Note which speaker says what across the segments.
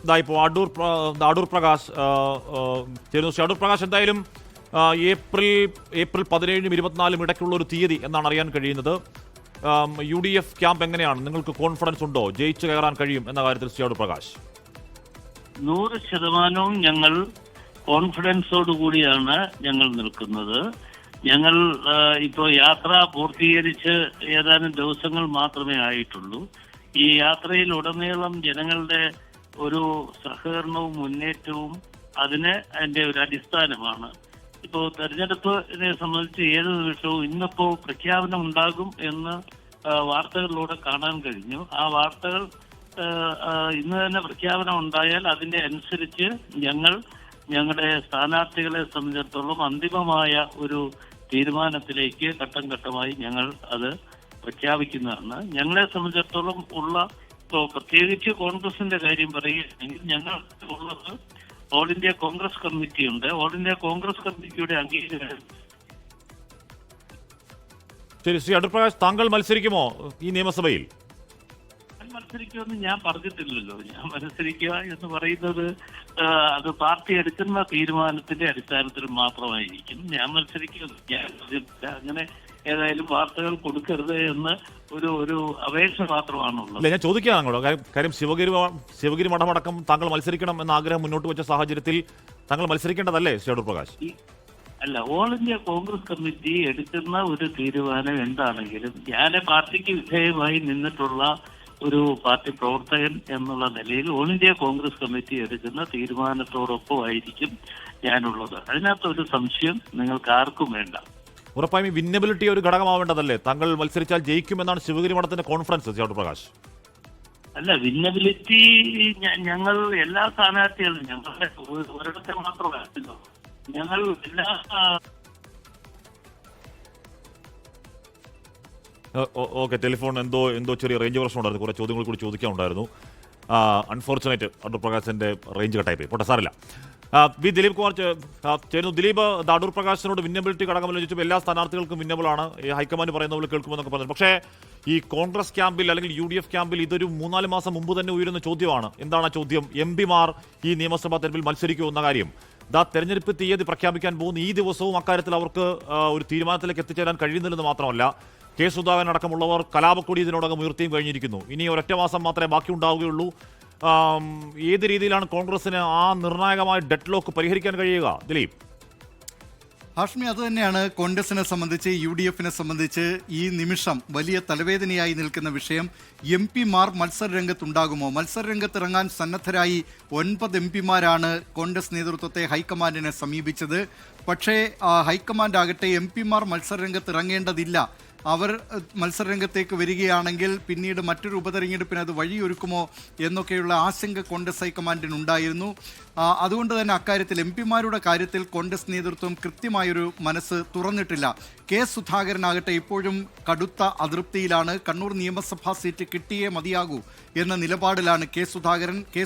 Speaker 1: ഇതാ ഇപ്പോൾ അടൂർ പ്രകാശ് ചേരുന്നു. ശ്രീ അടൂർ പ്രകാശ്, എന്തായാലും ഏപ്രിൽ 17-നും 24-നും ഇടയ്ക്കുള്ള ഒരു തീയതി എന്നാണ് അറിയാൻ കഴിയുന്നത്. UDF ക്യാമ്പ് എങ്ങനെയാണ്? നിങ്ങൾക്ക് കോൺഫിഡൻസ് ഉണ്ടോ ജയിച്ചു കയറാൻ കഴിയും എന്ന കാര്യത്തിൽ? ശ്രീ അടൂർ പ്രകാശ്,
Speaker 2: 100% ഞങ്ങൾ കോൺഫിഡൻസോട് കൂടിയാണ് ഞങ്ങൾ നിൽക്കുന്നത്. ഞങ്ങൾ ഇപ്പോൾ യാത്ര പൂർത്തീകരിച്ച് ഏതാനും ദിവസങ്ങൾ മാത്രമേ ആയിട്ടുള്ളൂ. ഈ യാത്രയിൽ ഉടനീളം ജനങ്ങളുടെ ഒരു സഹകരണവും മുന്നേറ്റവും അതിന്റെ ഒരു അടിസ്ഥാനമാണ്. ഇപ്പോൾ തെരഞ്ഞെടുപ്പിനെ സംബന്ധിച്ച് ഏത് നിമിഷവും ഇന്നിപ്പോ പ്രഖ്യാപനം ഉണ്ടാകും എന്ന് വാർത്തകളിലൂടെ കാണാൻ കഴിഞ്ഞു. ആ വാർത്തകൾ ഇന്ന് തന്നെ പ്രഖ്യാപനം ഉണ്ടായാൽ അതിന്റെ അനുസരിച്ച് ഞങ്ങളുടെ സ്ഥാനാർത്ഥികളെ സംബന്ധിച്ചിടത്തോളം അന്തിമമായ ഒരു തീരുമാനത്തിലേക്ക് ഘട്ടം ഘട്ടമായി ഞങ്ങൾ അത് പ്രഖ്യാപിക്കുന്നതാണ്. ഞങ്ങളെ സംബന്ധിച്ചിടത്തോളം ഇപ്പോൾ പ്രത്യേകിച്ച് കോൺഗ്രസിന്റെ കാര്യം പറയുകയാണെങ്കിൽ ഞങ്ങൾ ഉള്ളത് ഓൾ ഇന്ത്യ കോൺഗ്രസ് കമ്മിറ്റി ഉണ്ട്. ഓൾ ഇന്ത്യ കോൺഗ്രസ് കമ്മിറ്റിയുടെ അംഗീകാരം.
Speaker 1: ശരി, ശ്രീ അടൂർ പ്രകാശ്, താങ്കൾ മത്സരിക്കുമോ ഈ നിയമസഭയിൽ?
Speaker 2: മത്സരിക്കുമെന്ന് ഞാൻ പറഞ്ഞിട്ടില്ലല്ലോ. ഞാൻ മത്സരിക്കുക എന്ന് പറയുന്നത് അത് പാർട്ടി എടുക്കുന്ന തീരുമാനത്തിന്റെ അടിസ്ഥാനത്തിൽ മാത്രമായിരിക്കും. ഞാൻ മത്സരിക്കുക അങ്ങനെ ഏതായാലും വാർത്തകൾ കൊടുക്കരുത് എന്ന് ഒരു അപേക്ഷ മാത്രമാണുള്ളത്.
Speaker 1: ഞാൻ ചോദിക്കുകയാണോ കാര്യം, ശിവഗിരി മഠമടക്കം താങ്കൾ മത്സരിക്കണം എന്ന ആഗ്രഹം മുന്നോട്ട് വെച്ച സാഹചര്യത്തിൽ താങ്കൾ മത്സരിക്കേണ്ടതല്ലേ ശ്രീ അടൂർ പ്രകാശ്?
Speaker 2: അല്ല, ഓൾ ഇന്ത്യ കോൺഗ്രസ് കമ്മിറ്റി എടുക്കുന്ന ഒരു തീരുമാനം എന്താണെങ്കിലും ഞാൻ പാർട്ടിക്ക് വിധേയമായി നിന്നിട്ടുള്ള ഒരു പാർട്ടി പ്രവർത്തകൻ എന്നുള്ള നിലയിൽ ഓൾ ഇന്ത്യ കോൺഗ്രസ് കമ്മിറ്റി എടുക്കുന്ന തീരുമാനത്തോടൊപ്പമായിരിക്കും ഞാനുള്ളത്. അതിനകത്തൊരു സംശയം നിങ്ങൾക്ക് ആർക്കും വേണ്ട.
Speaker 1: ഉറപ്പായും വിന്നബിലിറ്റി ഒരു ഘടകമാവേണ്ടതല്ലേ? താങ്കൾ മത്സരിച്ചാൽ ജയിക്കുമെന്നാണ് ശിവഗിരി മഠത്തിന്റെ കോൺഫറൻസ്. ശ്രീ അടൂർ പ്രകാശ്,
Speaker 2: അല്ല, വിന്നബിലിറ്റി ഞങ്ങൾ എല്ലാ സ്ഥാനാർത്ഥികളും ഞങ്ങളുടെ ഒരിടത്തെ മാത്രമല്ല, ഞങ്ങൾ എല്ലാ
Speaker 1: ഓക്കെ. ടെലിഫോൺ എന്തോ ചെറിയ റേഞ്ച് പ്രശ്നം ഉണ്ടായിരുന്നു. കുറേ ചോദ്യങ്ങൾ കൂടി ചോദിക്കാനുണ്ടായിരുന്നു. അൺഫോർച്ചുനേറ്റ് അടൂർ പ്രകാശിന്റെ റേഞ്ച് കട്ടായി പോയി. പോട്ടെ, സാറില്ല. വി ദിലീപ് കുമാർ ചേരുന്നു. ദിലീപ്, അടൂർ പ്രകാശിനോട് വിന്നബിലിറ്റി ഘടകമല്ലോ ചോദിച്ചപ്പോൾ എല്ലാ സ്ഥാനാർത്ഥികൾക്കും വിന്നബിളാണ്, ഹൈക്കമാൻഡ് പറയുന്ന പോലെ കേൾക്കുമെന്നൊക്കെ പറഞ്ഞു. പക്ഷേ ഈ കോൺഗ്രസ് ക്യാമ്പിൽ അല്ലെങ്കിൽ UDF ക്യാമ്പിൽ ഇതൊരു 3-4 മാസം മുമ്പ് തന്നെ ഉയരുന്ന ചോദ്യമാണ്. എന്താണ് ആ ചോദ്യം? MP-മാർ ഈ നിയമസഭാ തെരഞ്ഞെടുപ്പിൽ മത്സരിക്കുമോ എന്ന കാര്യം. തെരഞ്ഞെടുപ്പ് തീയതി പ്രഖ്യാപിക്കാൻ പോകുന്ന ഈ ദിവസവും അക്കാര്യത്തിൽ അവർക്ക് ഒരു തീരുമാനത്തിലേക്ക് എത്തിച്ചേരാൻ കഴിയുന്നില്ലെന്ന് മാത്രമല്ല, കെ സുധാകരൻ അടക്കമുള്ളവർ കലാപക്കൊടി ഇതിനോടകം ഉയർത്തിയും കഴിഞ്ഞിരിക്കുന്നു. ഇനി ഒരൊറ്റ മാസം മാത്രമേ ബാക്കി ഉണ്ടാവുകയുള്ളൂ. ഏത് രീതിയിലാണ് കോൺഗ്രസിന് ആ നിർണായകമായ ഡെഡ് ലോക്ക് പരിഹരിക്കാൻ കഴിയുക ദിലീപ്?
Speaker 3: ഹാഷ്മി, അതുതന്നെയാണ് കോൺഗ്രസിനെ സംബന്ധിച്ച് UDFനെ സംബന്ധിച്ച് ഈ നിമിഷം വലിയ തലവേദനയായി നിൽക്കുന്ന വിഷയം. MP-മാർ മത്സര രംഗത്തുണ്ടാകുമോ? മത്സര രംഗത്തിറങ്ങാൻ സന്നദ്ധരായി 9 MP-മാരാണ് കോൺഗ്രസ് നേതൃത്വത്തെ ഹൈക്കമാൻഡിനെ സമീപിച്ചത്. പക്ഷേ ഹൈക്കമാൻഡ് ആകട്ടെ MP-മാർ മത്സര രംഗത്തിറങ്ങേണ്ടതില്ല, അവർ മത്സരരംഗത്തേക്ക് വരികയാണെങ്കിൽ പിന്നീട് മറ്റൊരു ഉപതെരഞ്ഞെടുപ്പിന് അത് വഴിയൊരുക്കുമോ എന്നൊക്കെയുള്ള ആശങ്ക കോൺഗ്രസ് ഹൈക്കമാൻഡിനുണ്ടായിരുന്നു. അതുകൊണ്ട് തന്നെ അക്കാര്യത്തിൽ MP-മാരുടെ കാര്യത്തിൽ കോൺഗ്രസ് നേതൃത്വം കൃത്യമായൊരു മനസ്സ് തുറന്നിട്ടില്ല. കെ സുധാകരനാകട്ടെ ഇപ്പോഴും കടുത്ത അതൃപ്തിയിലാണ്. കണ്ണൂർ നിയമസഭാ സീറ്റ് കിട്ടിയേ മതിയാകൂ എന്ന നിലപാടിലാണ് കെ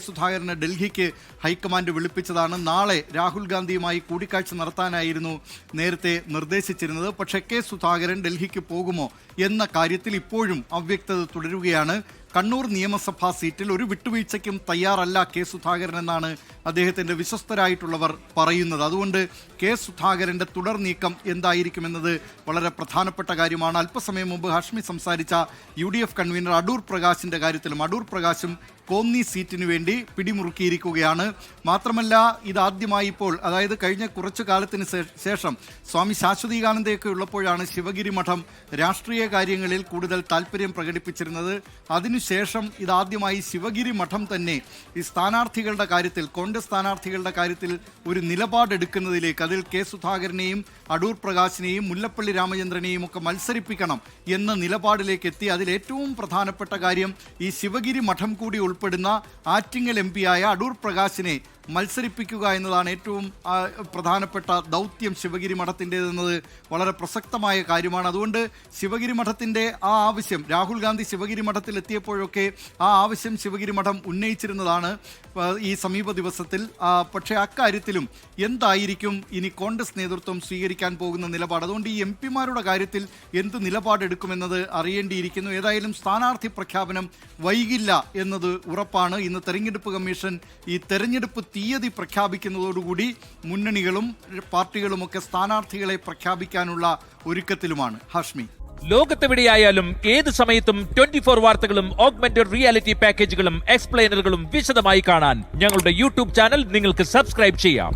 Speaker 3: സുധാകരന് ഡൽഹിക്ക് ഹൈക്കമാൻഡ് വിളിപ്പിച്ചതാണ്. നാളെ രാഹുൽ ഗാന്ധിയുമായി കൂടിക്കാഴ്ച നടത്താനായിരുന്നു നേരത്തെ നിർദ്ദേശിച്ചിരുന്നത്. പക്ഷേ കെ സുധാകരൻ ഡൽഹിക്ക് പോകുമോ എന്ന കാര്യത്തിൽ ഇപ്പോഴും അവ്യക്തത തുടരുകയാണ്. കണ്ണൂർ നിയമസഭാ സീറ്റിൽ ഒരു വിട്ടുവീഴ്ചയ്ക്കും തയ്യാറല്ല കെ സുധാകരൻ എന്നാണ് അദ്ദേഹത്തിൻ്റെ വിശ്വസ്തരായിട്ടുള്ളവർ പറയുന്നത്. അതുകൊണ്ട് കെ സുധാകരൻ്റെ തുടർ നീക്കം എന്തായിരിക്കുമെന്നത് വളരെ പ്രധാനപ്പെട്ട കാര്യമാണ്. അല്പസമയം മുമ്പ് ഹാഷ്മി സംസാരിച്ച UDF കൺവീനർ അടൂർ പ്രകാശിൻ്റെ കാര്യത്തിലും അടൂർ പ്രകാശും കോന്നി സീറ്റിനു വേണ്ടി പിടിമുറുക്കിയിരിക്കുകയാണ്. മാത്രമല്ല, ഇതാദ്യമായി ഇപ്പോൾ, അതായത് കഴിഞ്ഞ കുറച്ചു കാലത്തിന് ശേഷം സ്വാമി ശാശ്വതീകാനന്ദയൊക്കെ ഉള്ളപ്പോഴാണ് ശിവഗിരി മഠം രാഷ്ട്രീയ കാര്യങ്ങളിൽ കൂടുതൽ താല്പര്യം പ്രകടിപ്പിച്ചിരുന്നത്. അതിനുശേഷം ഇതാദ്യമായി ശിവഗിരി മഠം തന്നെ ഈ സ്ഥാനാർത്ഥികളുടെ കാര്യത്തിൽ, കോൺഗ്രസ് സ്ഥാനാർത്ഥികളുടെ കാര്യത്തിൽ ഒരു നിലപാടെടുക്കുന്നതിലേക്ക്, അതിൽ കെ സുധാകരനെയും അടൂർ പ്രകാശിനെയും മുല്ലപ്പള്ളി രാമചന്ദ്രനെയും ഒക്കെ മത്സരിപ്പിക്കണം എന്ന നിലപാടിലേക്ക് എത്തി. അതിലേറ്റവും പ്രധാനപ്പെട്ട കാര്യം ഈ ശിവഗിരി മഠം കൂടി ഉൾപ്പെടുന്ന ആറ്റിങ്ങൽ MP-യായ അടൂർ പ്രകാശിനെ മത്സരിപ്പിക്കുക എന്നതാണ് ഏറ്റവും പ്രധാനപ്പെട്ട ദൗത്യം ശിവഗിരി മഠത്തിൻ്റെതെന്നത് വളരെ പ്രസക്തമായ കാര്യമാണ്. അതുകൊണ്ട് ശിവഗിരി മഠത്തിൻ്റെ ആ ആവശ്യം, രാഹുൽ ഗാന്ധി ശിവഗിരി മഠത്തിൽ എത്തിയപ്പോഴൊക്കെ ആ ആവശ്യം ശിവഗിരി മഠം ഉന്നയിച്ചിരുന്നതാണ് ഈ സമീപ ദിവസത്തിൽ. പക്ഷേ അക്കാര്യത്തിലും എന്തായിരിക്കും ഇനി കോൺഗ്രസ് നേതൃത്വം സ്വീകരിക്കാൻ പോകുന്ന നിലപാട്? അതുകൊണ്ട് ഈ എം പിമാരുടെ കാര്യത്തിൽ എന്ത് നിലപാടെടുക്കുമെന്നത് അറിയേണ്ടിയിരിക്കുന്നു. ഏതായാലും സ്ഥാനാർത്ഥി പ്രഖ്യാപനം വൈകില്ല എന്നത് ഉറപ്പാണ്. ഇന്ന് തെരഞ്ഞെടുപ്പ് കമ്മീഷൻ ഈ തെരഞ്ഞെടുപ്പ് തീയതി പ്രഖ്യാപിക്കുന്നതോടുകൂടി മുന്നണികളും പാർട്ടികളുമൊക്കെ സ്ഥാനാർത്ഥികളെ പ്രഖ്യാപിക്കാനുള്ള ഒരുക്കത്തിലുമാണ്. ഹാഷ്മി,
Speaker 4: ലോകത്തെവിടെയായാലും ഏത് സമയത്തും 24 വാർത്തകളും ഓഗ്മെന്റഡ് റിയാലിറ്റി പാക്കേജുകളും എക്സ്പ്ലെയിനറുകളും വിശദമായി കാണാൻ ഞങ്ങളുടെ യൂട്യൂബ് ചാനൽ നിങ്ങൾക്ക് സബ്സ്ക്രൈബ് ചെയ്യാം.